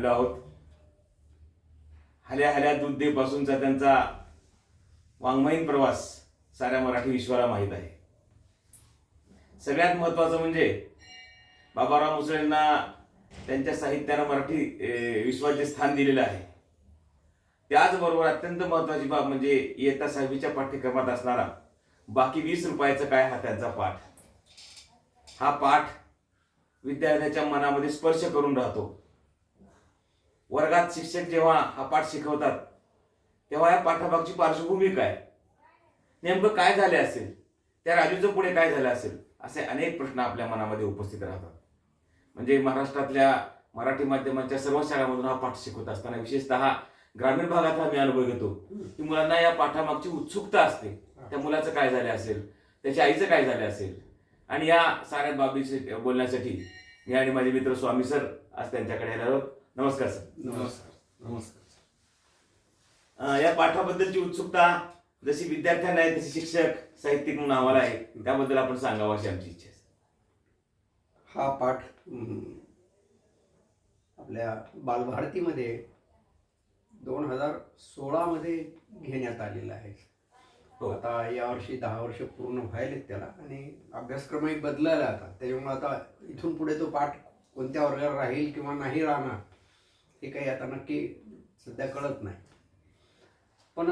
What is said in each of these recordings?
आहोत. हल्या हल्या दूध दे पासूनचा त्यांचा वाङ्मयीन प्रवास साऱ्या मराठी विश्वाला माहीत आहे. सगळ्यात महत्त्वाचं म्हणजे बाबाराव मुसळेंना त्यांच्या साहित्यानं मराठी विश्वात जे स्थान दिलेलं आहे, त्याचबरोबर अत्यंत महत्त्वाची बाब म्हणजे इयत्ता 6वीच्या पाठ्यक्रमात असणारा बाकी 20 रुपयाचं काय हा त्यांचा पाठ. हा पाठ विद्यार्थ्याच्या मनामध्ये स्पर्श करून राहतो. वर्गात शिक्षक जेव्हा हा पाठ शिकवतात तेव्हा या पाठामागची पार्श्वभूमी काय, नेमकं काय झाले असेल, त्या राजूचं पुढे काय झालं असेल, असे अनेक प्रश्न आपल्या मनामध्ये उपस्थित राहतात. म्हणजे महाराष्ट्रातल्या मराठी माध्यमांच्या सर्व शाळांमधून हा पाठ शिकवत असताना विशेषतः ग्रामीण भागात हा मी अनुभव घेतो की मुलांना या पाठामागची उत्सुकता असते. त्या मुलाचं काय झाले असेल, त्याच्या आईचं काय झालं असेल, आणि या साऱ्या बाबी बोलण्यासाठी मी आणि माझे मित्र स्वामी सर आज त्यांच्याकडे आलो आहोत. नमस्कार सर. नमस्कार. नमस्कार. या पाठाबद्दलची उत्सुकता जशी विद्यार्थ्यांना आहे तशी शिक्षक साहित्यिक म्हणून आम्हाला आहे, त्याबद्दल आपण सांगावं अशी आमची इच्छा आहे. हा पाठ आपल्या बालभारतीमध्ये 2016 मध्ये घेण्यात आलेला आहे. आता यावर्षी 10 वर्ष पूर्ण व्हायलेत त्याला, आणि अभ्यासक्रमही बदलायला आता. त्याच्यामुळे आता इथून पुढे तो पाठ कोणत्या वर्गात राहील किंवा नाही राहणार हे काही आता नक्की सध्या कळत नाही. पण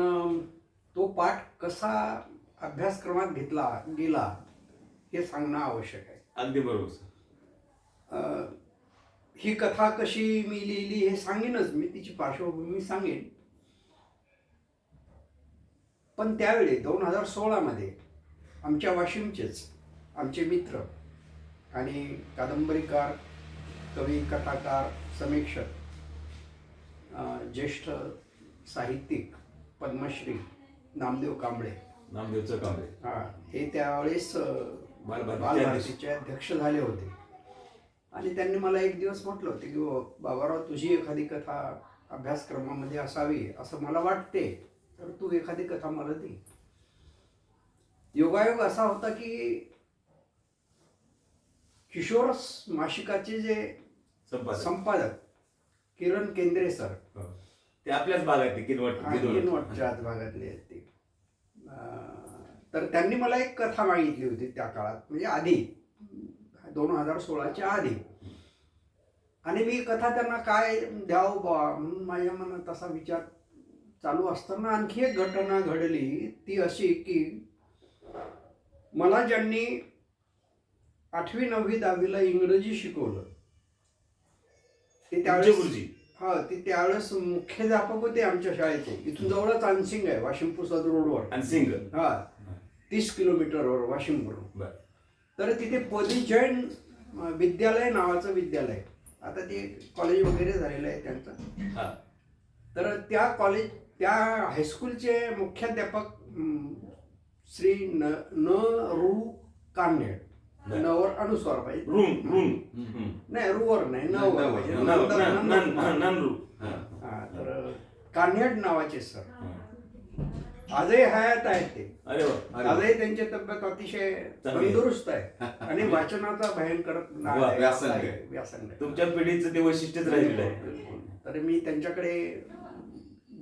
तो पाठ कसा अभ्यासक्रमात घेतला गेला हे सांगणं आवश्यक आहे. अगदी बरोबर सर. ही कथा कशी मी लिहिली हे सांगेनच मी, तिची पार्श्वभूमी सांगेन. पण त्यावेळी 2016 मध्ये आमच्या वाशिमचेच आमचे मित्र आणि कादंबरीकार, कवी, कथाकार, समीक्षक, ज्येष्ठ साहित्यिक पद्मश्री नामदेव कांबळे, हे त्यावेळेस बालभारतीचे अध्यक्ष झाले होते. आणि त्यांनी मला एक दिवस म्हटलं होते की बाबाराव, तुझी एखादी कथा अभ्यासक्रमामध्ये असावी असं मला वाटते, तर तू एखादी कथा मला दे. योगायोग असा होता की किशोर मासिकाचे जे संपादक किरण केंद्रे सर, ते आपल्याच भागातले किनवटच्याच भागातले आहेत ते, तर त्यांनी मला एक कथा मागितली होती त्या काळात, म्हणजे आधी 2016च्या आधी. आणि मी कथा त्यांना काय द्यावं बा म्हणून माझ्या मनात असा विचार चालू असताना आणखी एक घटना घडली. ती अशी की मला ज्यांनी 8वी 9वी 10वीला इंग्रजी शिकवलं ते त्यावेळेस मुख्याध्यापक होते आमच्या शाळेचे. इथून जवळच अनसिंग आहे, वाशिम पुसद रोडवर अनसिंग, 30 किलोमीटरवर वाशिमवरून. तर तिथे पदी जैन विद्यालय नावाचं विद्यालय, आता ते कॉलेज वगैरे झालेलं आहे त्यांचं. तर त्या हायस्कूलचे मुख्याध्यापक श्री रू कान्हेड, नवर अनुस्वार पाहिजे, नाही रूवर नाही, नवर पाहिजे, तर कान्हेड नावाचे सर आजही हयात आहेत ते. आजही त्यांची तब्येत अतिशय तंदुरुस्त आहे आणि वाचनाचा भयंकर व्यासंग. तुमच्या पिढीचं ते वैशिष्ट्यच राहिलेलं आहे. तर मी त्यांच्याकडे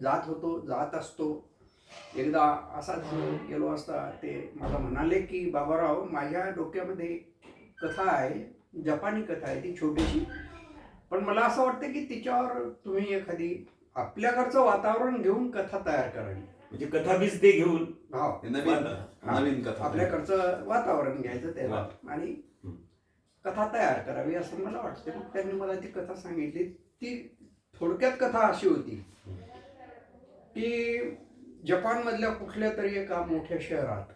जात असतो. एकदा असाच गेलो असता ते मला म्हणाले की बाबाराव, माझ्या डोक्यामध्ये कथा आहे, जपानी कथा आहे, ती छोटीशी, पण मला असं वाटतं की तिच्यावर तुम्ही एखादी आपल्याकडचं वातावरण घेऊन कथा तयार करावी. म्हणजे कथा बीज ते घेऊन नवीन कथा, आपल्याकडचं वातावरण घ्यायचं त्याला आणि कथा तयार करावी असं मला वाटतं. मग त्यांनी मला ती कथा सांगितली. ती थोडक्यात कथा अशी होती की जपानमधल्या कुठल्या तरी एका मोठ्या शहरात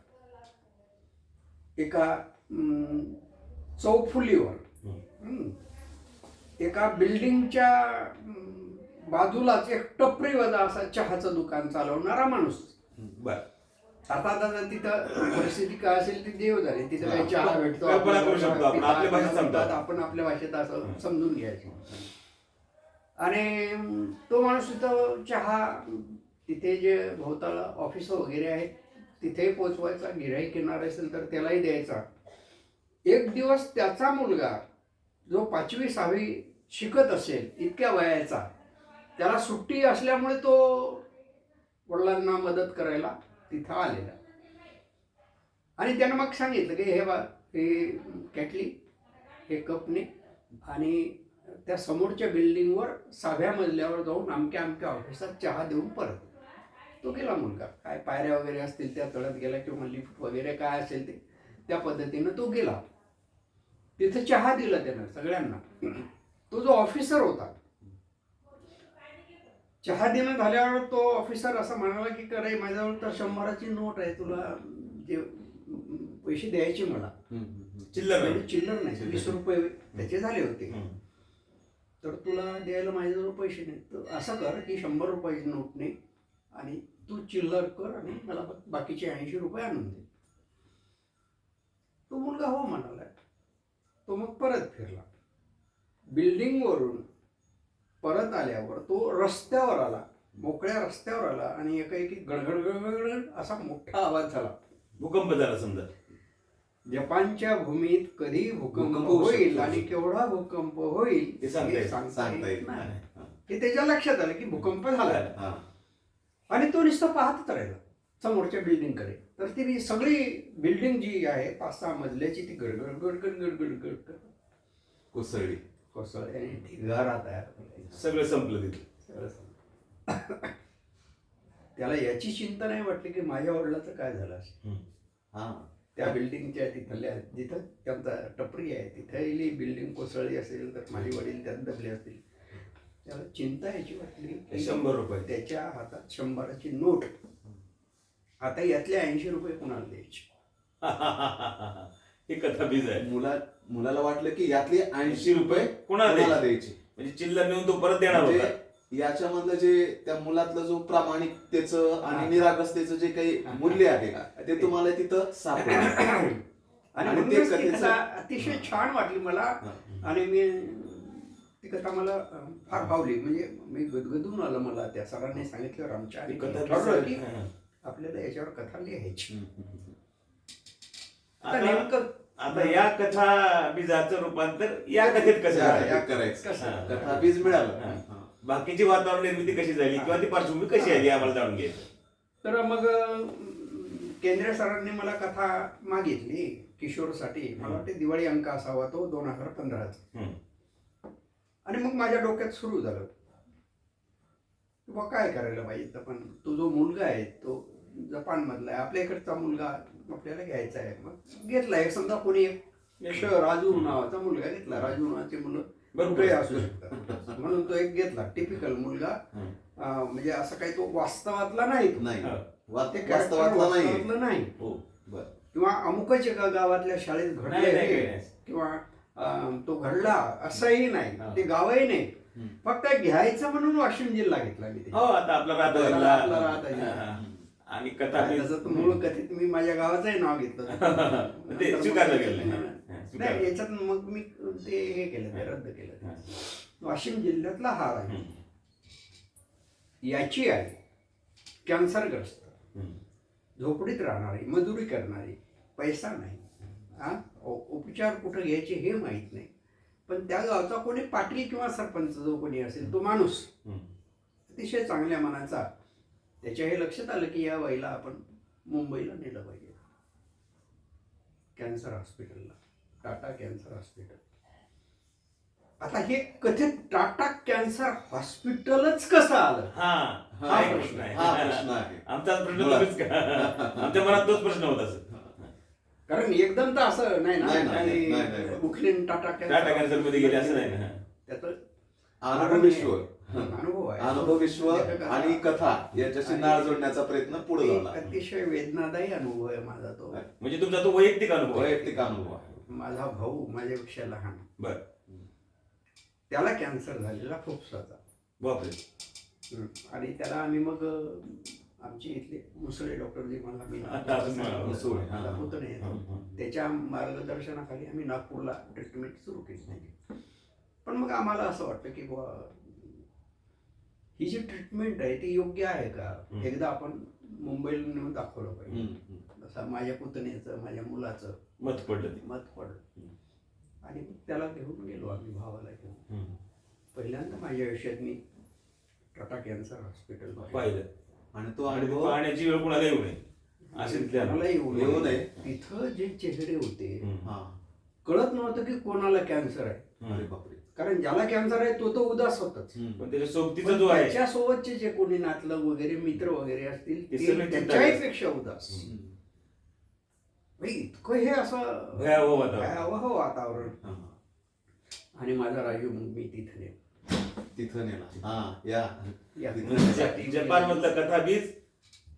एका चौफुलीवर एका बिल्डिंगच्या बाजूलाच एक टपरी वजा असा चहाचं दुकान चालवणारा माणूस. आता तिथं परिस्थिती काय असेल ती देव झाली, तिथं काही चहा भेटतो, आपण आपल्या भाषेत असं समजून घ्यायचं. आणि तो माणूस तिथं चहा, तिथे जे भोवताल ऑफिस वगैरे आहेत तिथे पोचवायचा, गिऱ्हाईक येणार असेल तर त्यालाही द्यायचा. एक दिवस त्याचा मुलगा जो 5वी 6वी शिकत असेल इतक्या वयाचा, त्याला सुट्टी असल्यामुळे तो वडिलांना मदत करायला तिथं आलेला. आणि त्यानं मग सांगितलं की हे बा, हे कॅटली, हे कपने, आणि त्या समोरच्या बिल्डिंगवर 6व्या मजल्यावर जाऊन अमक्या अमक्या ऑफिसात चहा देऊन परत. तो गेला मुलगा, काय पायऱ्या वगैरे असतील त्या चढत गेला किंवा लिफ्ट वगैरे काय असेल ते त्या पद्धतीनं तो गेला. तिथं चहा दिला त्यानं सगळ्यांना. तो जो ऑफिसर होता, चहा देणं झाल्यावर तो ऑफिसर असं म्हणाला की करे माझ्याजवळ तर 100ची नोट आहे, तुला जे पैसे द्यायचे मला, चिल्लर नाही, 20 रुपये त्याचे झाले होते, तर तुला द्यायला माझ्याजवळ पैसे नाही. तर असं कर की 100 रुपयाची नोट ने आणि तू चिल्लर कर आणि मला बाकीचे 80 रुपये आणून दे. तो मुलगा हो म्हणाला. तो मग परत फिरला. बिल्डिंगवरून परत आल्यावर तो रस्त्यावर आला, मोकळ्या रस्त्यावर आला, आणि एकाएकी गडगड गडगड असा मोठा आवाज झाला. भूकंप झाला समजा. जपानच्या भूमीत कधी भूकंप होईल आणि केवढा भूकंप होईल हे सांगता येत नाही. हे त्याच्या लक्षात आलं की भूकंप झाला. आणि तो नुसतं पाहतच राहिला समोरच्या बिल्डिंगकडे. तर ती सगळी बिल्डिंग जी आहे 5-6 मजल्याची ती गडगड गडगड गडगड गडगड कोसळली. कोसळली आणि ढिगारा तयार झाला. सगळं संपलं तिथे. सगळं संपलं. त्याला याची चिंता नाही वाटली की माझ्या वडिलाचं काय झालं असेल. त्या बिल्डिंगच्या तिथल्या जिथं त्यांचा टपरी आहे तिथली बिल्डिंग कोसळली असेल तर माझे वडील त्यात दबले असतील. त्याला चिंता याची वाटली 100 रुपये त्याच्या हातात 100ची नोट. आता यातले 80 रुपये कोणाला द्यायचे. ही कथा बीज आहे. मुलाला वाटलं की यातले 80 रुपये कोणाला द्यायचे, म्हणजे चिल्लर नेऊन तो परत देणार होता. याच्यामधलं जे त्या मुलातलं जो प्रामाणिकतेचं आणि निरागसतेचं जे काही मूल्य आहे ते तुम्हाला तिथं सापडलं. आणि ते कथा अतिशय छान वाटली मला. आणि मी ती कथा मला फार भावली. म्हणजे मी गदगदून आलं. मला त्या सरांनी सांगितल्यावर आमच्या ठरवलं की आपल्याला याच्यावर कथा लिहायची. आता या कथा बीजाचं रूपांतर या कथेत कसं करायचं, कथा बीज मिळालं. बाकीची वातावरण निर्मिती कशी झाली किंवा ती पार्श्वभूमी कशी आली आम्हाला जाणून घ्यायचं. तर मग केंद्रीय सरांनी मला कथा मागितली किशोरसाठी. मला वाटते दिवाळी अंक असावा तो 2015चा. आणि मग माझ्या डोक्यात सुरू झालं किंवा काय करायला पाहिजे. पण तो जो मुलगा आहे तो जपानमधला आहे, आपल्या इकडचा मुलगा आपल्याला घ्यायचा आहे. मग घेतला. एक समजा कोणी एक राजू नावाचा मुलगा घेतला. राजू नावाचे मुलं बरोबर असू शकतात म्हणून तो एक घेतला. टिपिकल मुलगा. म्हणजे असं काही तो वास्तवातला नाही नाही किंवा अमुकच एका गावातल्या शाळेत घडले किंवा तो घडला असंही नाही. ते गावही नाही. फक्त घ्यायचं म्हणून वाशिम जिल्हा घेतला मी. आता आपला राहता आणि कथा मूळ कथेत मी माझ्या गावाचंही नाव घेतलं. ते स्वीकारलं गेलं नाही. याच्यात मग मी ते हे केलं, ते रद्द केलं. वाशिम जिल्ह्यातला हा आहे. याची आहे कॅन्सरग्रस्त, झोपडीत राहणारी, मजुरी करणारी, पैसा नाही, उपचार कुठं घ्यायचे हे माहीत नाही. पण त्या गावचा कोणी पाटील किंवा सरपंच जो कोणी असेल तो माणूस अतिशय चांगल्या मनाचा. त्याच्या हे लक्षात आलं की या बाईला आपण मुंबईला नेलं पाहिजे, कॅन्सर हॉस्पिटलला, टाटा कॅन्सर हॉस्पिटल. आता हे कथित टाटा कॅन्सर हॉस्पिटलच कसं आलं हा प्रश्न आहे. आमचा प्रश्न आमच्या मनात तोच प्रश्न होता. कारण एकदम तर असं नाही ना. उखलीन टाटा कॅन्सर मध्ये गेले असं नाही ना. त्याचं अनुभव विश्व आणि कथा याच्याशी नाळ जोडण्याचा प्रयत्न पुढे झाला. अतिशय वेदनादायी अनुभव आहे माझा तो. म्हणजे तुमचा तो वैयक्तिक अनुभव आहे. माझा भाऊ माझ्यापेक्षा लहान, बर, त्याला कॅन्सर झालेला फुफ्फुसाचा. बापरे. आणि त्याला आम्ही मग आमची इथले मुसळे डॉक्टर जे मला पुतणे त्याच्या मार्गदर्शनाखाली आम्ही नागपूरला ट्रीटमेंट सुरू केली. पण मग आम्हाला असं वाटतं की बुवा ही जी ट्रीटमेंट आहे ती योग्य आहे का. एकदा आपण मुंबईला नेऊन दाखवलं पाहिजे. जसं माझ्या पुतण्याचं, माझ्या मुलाचं मत पडलं. आणि त्याला घेऊन गेलो आम्ही, भावाला घेऊन. पहिल्यांदा माझ्या आयुष्यात मी टाटा कॅन्सर हॉस्पिटल पाहिलं आणि तो आणि अनुभव पाहण्याची वेळ कुणाला येऊ नये असे तिथल्या मला येऊ येऊ नये. नये. तिथं जे चेहरे होते हा कळत नव्हतं की कोणाला कॅन्सर आहे. अरे बापरे. कारण ज्याला कॅन्सर आहे तो उदास होताच. पण त्याच्या सोबतीचा जो आहे त्याच्यासोबतचे जे कोणी नातलं वगैरे मित्र वगैरे असतील ते ते सगळे त्याच्याही पेक्षा उदास. म्हणजे इतकं हे असं भयावह वातावरण. भयावह वातावरण. हा. आणि माझा राजू मग मी तिथे नेला. तिथं नेला. हा या या. तिथं जपान मधलं कथा बीज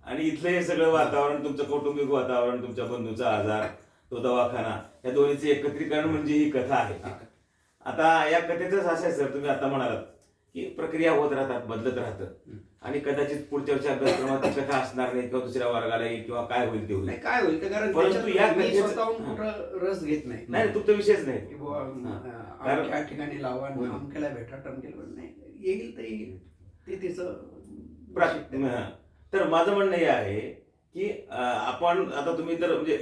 आणि इथलं हे सगळं वातावरण, तुमचं कौटुंबिक वातावरण, तुमच्या बंधूचा आजार, तो दवाखाना, या दोन्हीचे एकत्रीकरण म्हणजे ही कथा आहे. आता या कथेचंच असं आहे सर, तुम्ही आता म्हणालात की प्रक्रिया होत राहतात, बदलत राहतं आणि कदाचित पुढच्या वर्षी अभ्यासक्रमात ती कथा असणार नाही किंवा दुसऱ्या वर्गाला येईल किंवा काय होईल ते होईल. नाही काय होईल ते कारण परंतु त्याच्यात या मी कथेचं- स्वतःहून कुठं रस घेत नाही नाही तुमचा विषयच नाही. की बुवा कारण- अमक्या ठिकाणी लावा आणि अमक्याला भेटा टमकेला भेटा. नाही येईल तर येईल ते तिचं हं. तर माझं म्हणणं हे आहे की आपण आता तुम्ही तर म्हणजे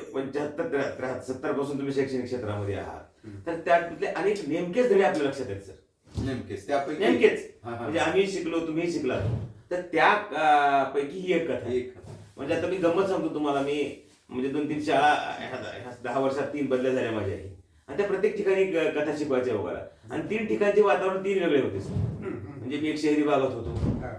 75-70 पासून तुम्ही शैक्षणिक क्षेत्रामध्ये आहात, तर त्यातले अनेक नेमकेच धडे आपल्या लक्षात आहेत सर. नेमकेच त्यापैकी नेमकेच हा, हा. म्हणजे आम्ही शिकलो, तुम्ही शिकला, तर त्या पैकी ही एक कथा आहे. एक म्हणजे आता मी गंमत सांगतो तुम्हाला. मी म्हणजे 2-3 शाळा ह्या 10 वर्षात 3 बदल्या झाल्या माझ्या आई, आणि त्या प्रत्येक ठिकाणी कथा शिकवायच्या वगैरे, आणि 3 ठिकाणचे वातावरण 3 वेगळे होते सर. म्हणजे मी एक शहरी भागात होतो,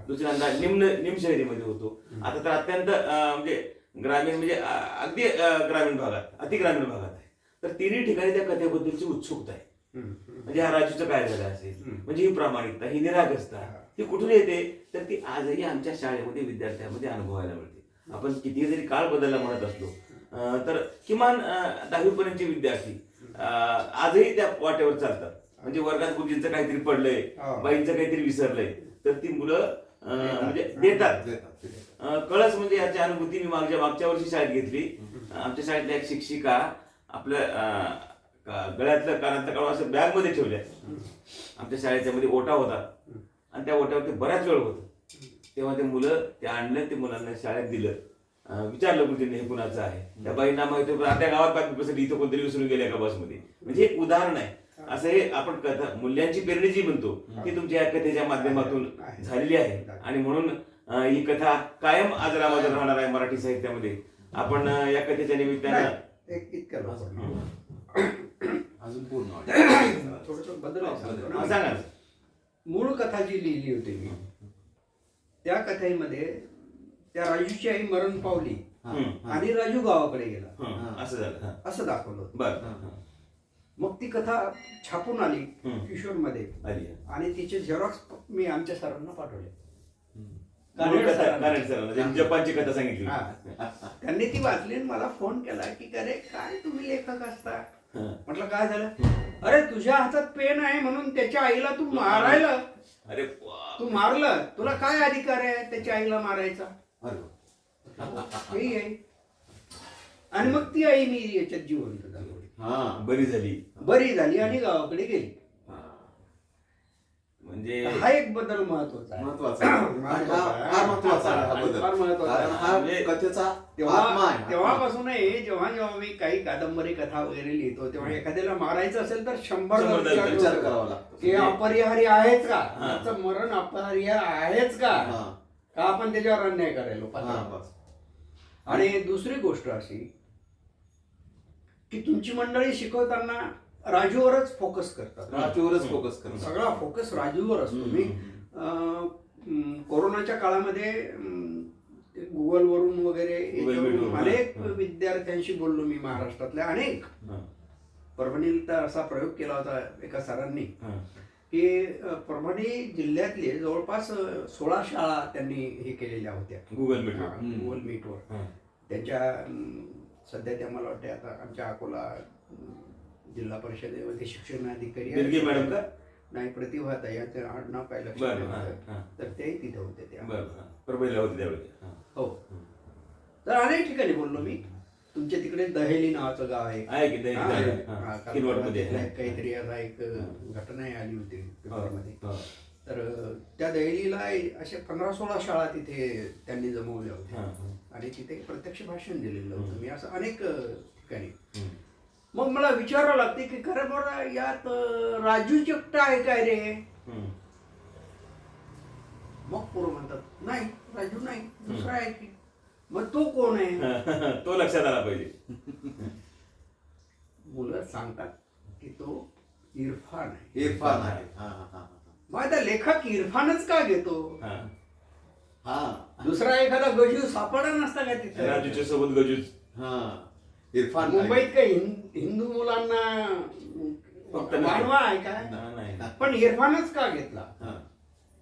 दुसऱ्यांदा निम शहरीमध्ये होतो, आता तर अत्यंत म्हणजे ग्रामीण म्हणजे अगदी ग्रामीण भागात, अति ग्रामीण भागात आहे. तर तिन्ही ठिकाणी त्या कथेबद्दलची उत्सुकता आहे. म्हणजे हा राजूचं काय झालं असेल, म्हणजे ही प्रामाणिकता, ही निरागसता, ही कुठून येते, तर ती आजही आमच्या शाळेमध्ये विद्यार्थ्यांमध्ये अनुभवायला मिळते. आपण किती जरी काळ बदलला म्हणत असलो तर किमान 10वी पर्यंतचे विद्यार्थी आजही त्या वाटेवर चालतात. म्हणजे वर्गात गुरुजींचं काहीतरी पडलंय, बाईंचं काहीतरी विसरलंय, तर ती मुलं म्हणजे देतात. कळस म्हणजे याची अनुभूती मी मागच्या वर्षी शाळेत घेतली. आमच्या शाळेतल्या एक शिक्षिका आपल्या गळ्यातलं कानातलं काढून असं बॅग मध्ये ठेवल्या. आमच्या शाळेच्या मध्ये ओटा होता आणि त्या ओट्यावरती बराच वेळ होता. तेव्हा ते मुलं ते आणलं, ते मुलांना शाळेत दिलं, विचारलं गुरुजींनी हे कुणाचं आहे. त्या बाईंना माहिती होतं आता गावात बातमी इथं कोणतरी विसरून गेले का बसमध्ये. म्हणजे एक उदाहरण आहे. असं हे आपण कथा मूल्यांची पेरणी जी म्हणतो ती तुमच्या या कथेच्या माध्यमातून झालेली आहे, आणि म्हणून ही कथा कायम आजरामाजर राहणार आहे मराठी साहित्यामध्ये. आपण या कथेच्या निमित्तानं अजून पूर्ण थोडस बदल सांगा ना. मूळ कथा जी लिहिली होती मी, त्या कथेमध्ये त्या राजूची आई मरण पावली आणि राजू गावाकडे गेला असं झालं, असं दाखवलं. बरं. मग ती कथा छापून आली किशोर मध्ये, आली आणि तिचे झेरॉक्स मी आमच्या सरांना पाठवले. जपानची कथा सांगितली. त्यांनी ती वाचली आणि मला फोन केला की अरे काय तुम्ही लेखक असता. म्हटलं काय झालं. अरे तुझ्या हातात पेन आहे म्हणून त्याच्या आईला तू मारायला, अरे तू मारलं, तुला काय अधिकार आहे त्याच्या आईला मारायचा. हे आहे. आणि मग ती आई मी याच्यात जिवंत झाली, बरी झाली आणि गावाकडे गेली. म्हणजे हा एक बदल महत्वाचा आहे. तेव्हापासून जेव्हा मी काही कादंबरी कथा वगैरे लिहितो तेव्हा एखाद्याला मारायचं असेल तर 100 विचार करावा लागतो. हे अपरिहार्य आहेच का, त्याचं मरण अपरिहार्य आहेच का आपण त्याच्यावर अन्याय करायला. आणि दुसरी गोष्ट अशी की तुमची मंडळी शिकवताना राजूवरच फोकस करतात. सगळा फोकस राजूवर असतो. मी कोरोनाच्या काळामध्ये गुगलवरून वगैरे अनेक विद्यार्थ्यांशी बोललो मी, महाराष्ट्रातल्या अनेक. परभणीत तर असा प्रयोग केला होता एका सरांनी की परभणी जिल्ह्यातले जवळपास 16 शाळा त्यांनी हे केलेल्या होत्या गुगल मीटवर. त्यांच्या सध्या त्या मला वाटते आता आमच्या अकोला जिल्हा परिषदेमध्ये शिक्षण अधिकारी मॅडम का नाही, प्रतिभा याचं आडनाव काय लक्षात, तर ते तिथे होते त्या. हो. तर अनेक ठिकाणी बोललो मी. तुमच्या तिकडे दहेली नावाचं गाव आहे, काहीतरी आता एक घटना आली होती पेपरमध्ये. तर त्या दहेलीला अशा 15-16 शाळा तिथे त्यांनी जमवल्या होत्या आणि तिथे प्रत्यक्ष भाषण दिलेलं होतं मी, असं अनेक ठिकाणी. मग मला विचारावं लागते की खरं बरं यात राजू एकटा आहे काय रे. मग पोरं म्हणतात नाही राजू नाही दुसरा आहे की. मग तो कोण आहे? तो लक्षात आला पाहिजे. मुलं सांगतात की तो इरफान आहे. इरफान आहे. हा हा हा मग आता लेखक इरफानच का घेतो? हा. हा दुसरा एखादा गजू सापडा नसता का तिथे? राजूच्या सोबत गजूच. हा इरफान मुंबईत काही हिंदू मुलांना फक्त नाही. मानवा आहे का? नाही. पण इरफानच का घेतला? हा.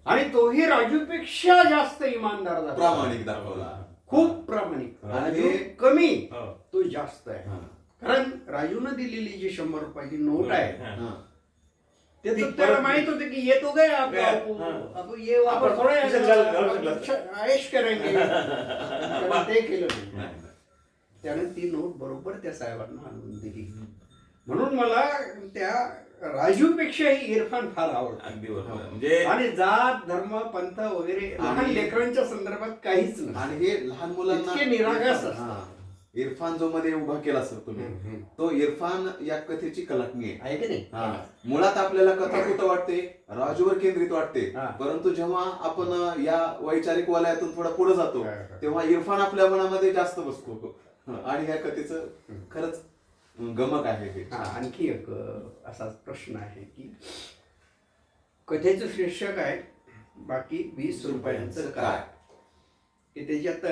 आणि तोही राजूपेक्षा जास्त इमानदार दाखवला. प्रामाणिक दाखवला. खूप प्रामाणिक. आणि राजू कमी हो. तो जास्त आहे. हा. कारण राजूने दिलेली जी 100 रुपयाची नोट आहे हा. हा. ते ती तर त्याला परत- माहित होतं की ये तो गए आप गया, आपको हाँ. अब ये वापस आपण थोड़ा खिशात घालू शकला. आयश करेंगे. त्याने ते केलं नाही. नाही. त्याने ती नोट बरोबर त्या साहेबांना आणून दिली. म्हणून मला त्या राजूपेक्षाही इरफान फार आवडतो. अगदी बरोबर. म्हणजे आणि जात धर्म पंथ वगैरे लहान आणि- लेकरांच्या संदर्भात काहीच नाही. आणि हे लहान मुलांना इतके निरागस असतात. हा. इरफान जो मध्ये उभा केला सर तुम्ही तो इरफान या कथेची कलाटणी आहे. आहे की नाही? हा. मुळात आपल्याला कथा कुठं वाटते राजूवर केंद्रित वाटते हा. परंतु जेव्हा आपण या वैचारिक वलयातून थोडा पुढे जातो हा. तेव्हा इरफान आपल्या मनामध्ये जास्त बसतो. आणि या कथेचं खरंच गमक आहे हे. हा, आणखी एक असाच प्रश्न आहे की कथेचं शीर्षक आहे बाकी 20 रुपयांचं काय? की त्याच्यात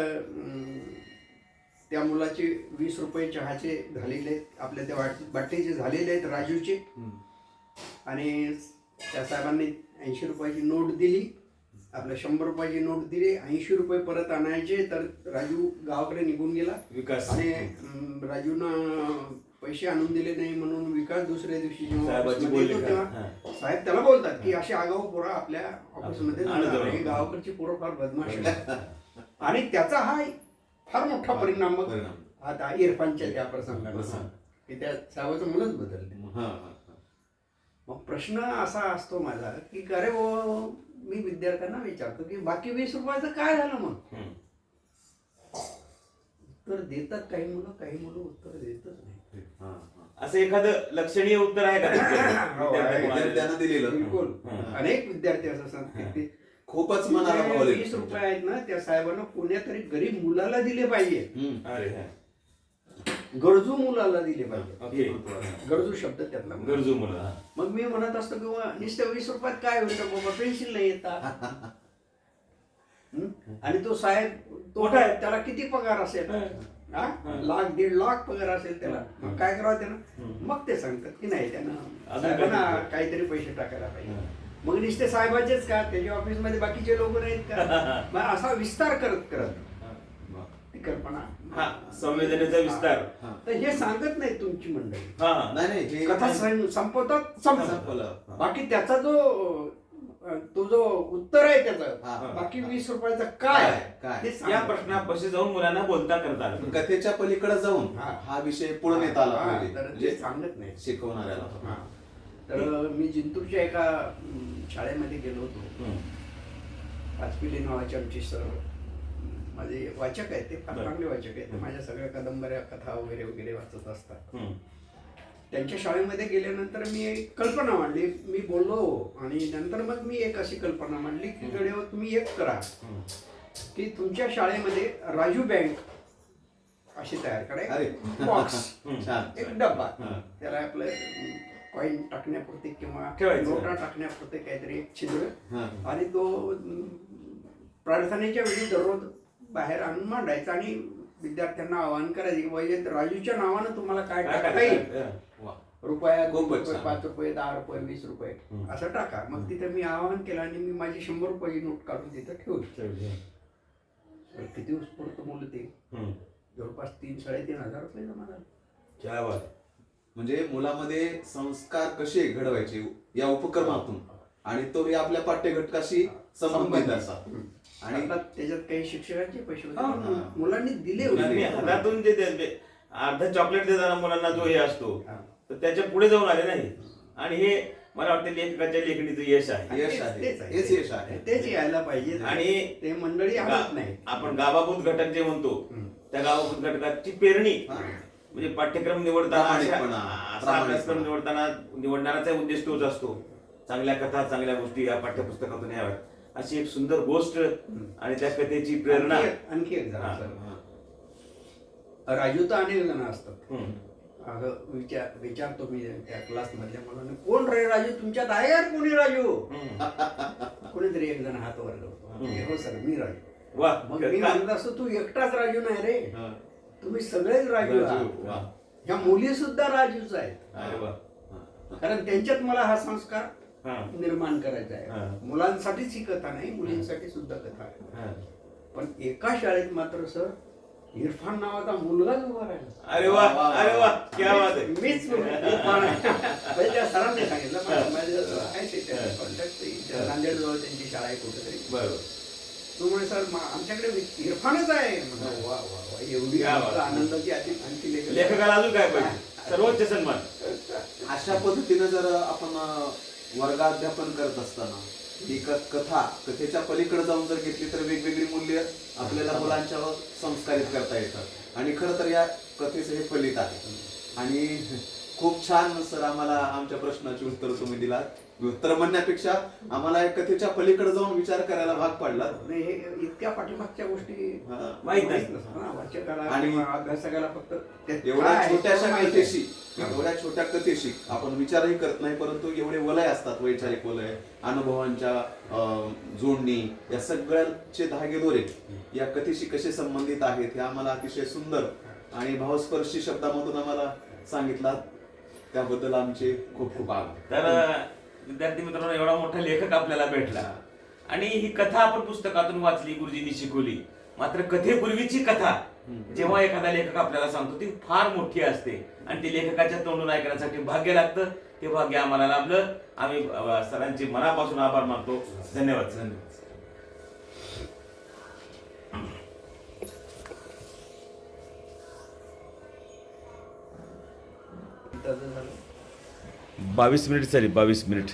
त्या मुलाचे 20 रुपये चहाचे झालेले आहेत, आपल्या त्या बाटलीचे झालेले आहेत राजूचे. आणि त्या साहेबांनी 80 रुपयाची नोट दिली, आपल्या 100 रुपयाची नोट दिली, 80 रुपये परत आणायचे. तर राजू गावाकडे निघून गेला. विकास. आणि राजूनं पैसे आणून दिले नाही म्हणून विकास दुसऱ्या दिवशी जेव्हा साहेबाची ऑफिसमध्ये बोलली येतो का? तेव्हा साहेब त्याला बोलतात की अशी आगाऊ पोरं आपल्या ऑफिसमध्ये आणत जाणार जाऊ नाही. नका. गावाकडची पोरं फार बदमाश आहेत. आणि त्याचा हा फार मोठा परिणाम मग आता इरफानच्या त्या प्रसंगाला की त्या साहेबाचं मुलंच बदलले. हा, हा, हा. मग प्रश्न असा असतो माझा की अरे मी विद्यार्थ्यांना विचारतो की बाकी 20 रुपयाचं काय झालं मग? हम्म. उत्तर देतात काही मुलं उत्तर देतच नाही. हा, हा. असं एखादं लक्षणीय उत्तर आहे का हो, आहे. विद्यार्थ्यांना दिलेलं बिलकुल. हं. अनेक विद्यार्थी असं सांगतात की खूपच मनाला भावले. 20 रुपये आहेत ना त्या साहेबांना कोण्या तरी गरीब मुलाला दिले पाहिजे, अरे हा. गरजू मुलाला दिले पाहिजे. ओके. गरजू शब्द त्यातला. गरजू मुलं. हा. मग मी म्हणत असतो किंवा नुसत्या 20 रुपयात काय होतं बाबा, पेन्सिल नाही येतात. आणि तो साहेब तो मोठा आहे. त्याला किती पगार असेल? हा? हं. 1,00,000-1,50,000 पगार असेल त्याला. हं. मग काय करावं त्यानं? हं. मग ते सांगतात की नाही त्यानं अजून साहेबांना काहीतरी. काहीतरी पैसे टाकायला पाहिजे. हं. मग नुसते साहेबाचेच का त्याच्या ऑफिसमध्ये बाकीचे लोक नाहीत का? मग असा विस्तार करत करत ती कल्पना. हा, संवेदनेचा विस्तार. हा. तर हे सांगत नाही तुमची मंडळी. हा, हा. नाही नाही हे कथा संपवतात संपतात. संपलं. बाकी त्याचा तो जो उत्तर आहे त्याचं हा. बाकी 20 रुपयाचं काय काय? हे या सांगा. प्रश्नापाशी जाऊन मुलांना बोलता करता आलं. कथेच्या पलीकडे जाऊन हा. हा विषय पुढे नेता आला हा, पाहिजे तर ते म्हणजे सांगत नाही. शिकवणाऱ्याला. हा. तर मी जिंतूरच्या एका शाळेमध्ये गेलो होतो. हम्म. पाचपिले नावाचे आमचे सर माझे वाचक आहेत, ते फार बरं. चांगले वाचक आहेत. ते माझ्या सगळ्या कादंबऱ्या कथा वगैरे वगैरे वाचत असतात. हम्म. त्यांच्या शाळेमध्ये गेल्यानंतर मी एक कल्पना मांडली. मी बोललो आणि नंतर मग मी एक अशी कल्पना मांडली की गड्यावर तुम्ही एक करा हम्म. की तुमच्या शाळेमध्ये राजू बँक अशी तयार करा. अरे. एक बॉक्स, छान. एक डब्बा, हा. त्याला आपलं कॉईन टाकण्यापुरते किंवा ठेवायचं. नोटा टाकण्यापुरते काहीतरी एक छिद्र, हा. आणि तो प्रार्थनेच्या वेळी दररोज बाहेर आणून मांडायचा आणि विद्यार्थ्यांना आवाहन करायचे की पाहिजे राजूच्या नावानं तुम्हाला काय काय टाकता येईल. करायचं? वा. रुपया, खूपच 2 रुपये, छान. 5 रुपये, 10 रुपये, 20 रुपये हम्म. असं टाका. मग तिथे मी आवाहन केलं आणि मी माझी 100 रुपयाची नोट काढून तिथं ठेवली. ठेवली. तर किती उत्स्फूर्त मुलं ते, हम्म. जवळपास 3,000-3,500 रुपये जमा झाले. क्या बात. म्हणजे मुलामध्ये संस्कार कसे घडवायचे या उपक्रमातून आणि तो हे आपल्या पाठ्यघटकाशी संबंधित असा. आणि आता त्याच्यात काही शिक्षकांचे पैसे होते, हा. पण मुलांनी दिले मुलांनी होते. हातातून जे अर्धा चॉकलेट देताना मुलांना जो हे असतो हा. तर त्याच्या पुढे जाऊन आले नाही. आणि हे मला वाटतं लेखकाच्या लेखणीचं यश आहे. यश आहे. तेच आहे. हेच यश आहे. तेच यायला पाहिजे. आणि ते मंडळी आणत नाही. आपण गावाभूत घटक जे म्हणतो हम्म. त्या गावाभूत घटकाची पेरणी हा. म्हणजे पाठ्यक्रम निवडताना प्रामाणिकपणा. असा अभ्यासक्रम निवडताना निवडणाराचा उद्देश तोच असतो. चांगल्या कथा चांगल्या गोष्टी या पाठ्यपुस्तकातून याव्यात. अशी एक सुंदर गोष्ट आणि त्या कथेची प्रेरणा. आणखी एक जरा हा. सर, राजू तर अनेक जण असतात. हम्म. असं विचारतो मी त्या क्लासमधल्या मुलांना, कोण रे राजू तुमच्यात आहे यार कोणी राजू? कोणीतरी एक जण हात वर करतो, हो सर मी राजू. वा मग मी म्हणत असतो तू एकटाच राजू नाही रे, तुम्ही सगळेच राजू आहात. ह्या मुली सुद्धा राजूच आहेत. अरे वा. कारण त्यांच्यात मला हा संस्कार हा. निर्माण करायचा हा. आहे. मुलांसाठीच ही कथा नाही, मुलींसाठी सुद्धा कथा आहे. हा. पण एका शाळेत मात्र सर इरफान नावाचा मुलगाच उभा राहिला. अरे वा, अरे वा, क्या बात आहे. मीच इरफान आहे. म्हणजे त्या सरांनी सांगितलं, माझ्याजवळ आहे ते कॉन्टॅक्ट, नांदेडजवळ त्यांची शाळा आहे कुठेतरी. बरोबर. तो म्हणे सर आमच्याकडे इरफानच आहे. म्हणलं, वा वा वा, एवढी क्या बात. आनंदाची आणखी लेखकाला अजून काय पाहिजे, सर्वोच्च सन्मान. अशा पद्धतीनं जर आपण वर्गाध्यापन करत असताना ही कथेच्या पलीकडे जाऊन जर घेतली तर वेगवेगळी मूल्य आपल्याला मुलांच्यावर संस्कारित करता येतात. आणि खरं तर या कथेचं हे फलित आहे. आणि खूप छान सर आम्हाला आमच्या प्रश्नाची उत्तर तुम्ही दिलात. उत्तर म्हणण्यापेक्षा आम्हाला या कथेच्या पलीकडे जाऊन विचार करायला भाग पडला. नाही, हे इतक्या पाठीमागच्या गोष्टी माहित नाही. नसतात ना वाचकाला आणि किंवा अभ्यासकाला. फक्त त्यात एवढ्या काय आहे छोट्याशा ते माहिती आहे. कथेशी एवढ्या छोट्या कथेशी आपण विचारही करत नाही, परंतु एवढे वलय असतात, वैचारिक वलय, अनुभवांच्या जोडणी, या सगळ्याचे धागेदोरे या कथेशी कसे संबंधित आहेत हे आम्हाला अतिशय सुंदर आणि भावस्पर्शी शब्दामधून आम्हाला सांगितला. त्याबद्दल आमचे खूप खूप आभार. तर विद्यार्थी मित्रांनो, एवढा मोठा लेखक आपल्याला भेटला आणि ही कथा आपण पुस्तकातून वाचली, गुरुजींनी शिकवली. मात्र कथेपूर्वीची कथा जेव्हा एखादा लेखक आपल्याला सांगतो ती फार मोठी असते आणि ती लेखकाच्या तोंडून ऐकण्यासाठी भाग्य लागतं. ते भाग्य आम्हाला लाभलं. आम्ही सरांचे मनापासून आभार मानतो. धन्यवाद. धन्यवाद. त्याचं झालं. 22 मिनिट झाली, 22 मिनिट.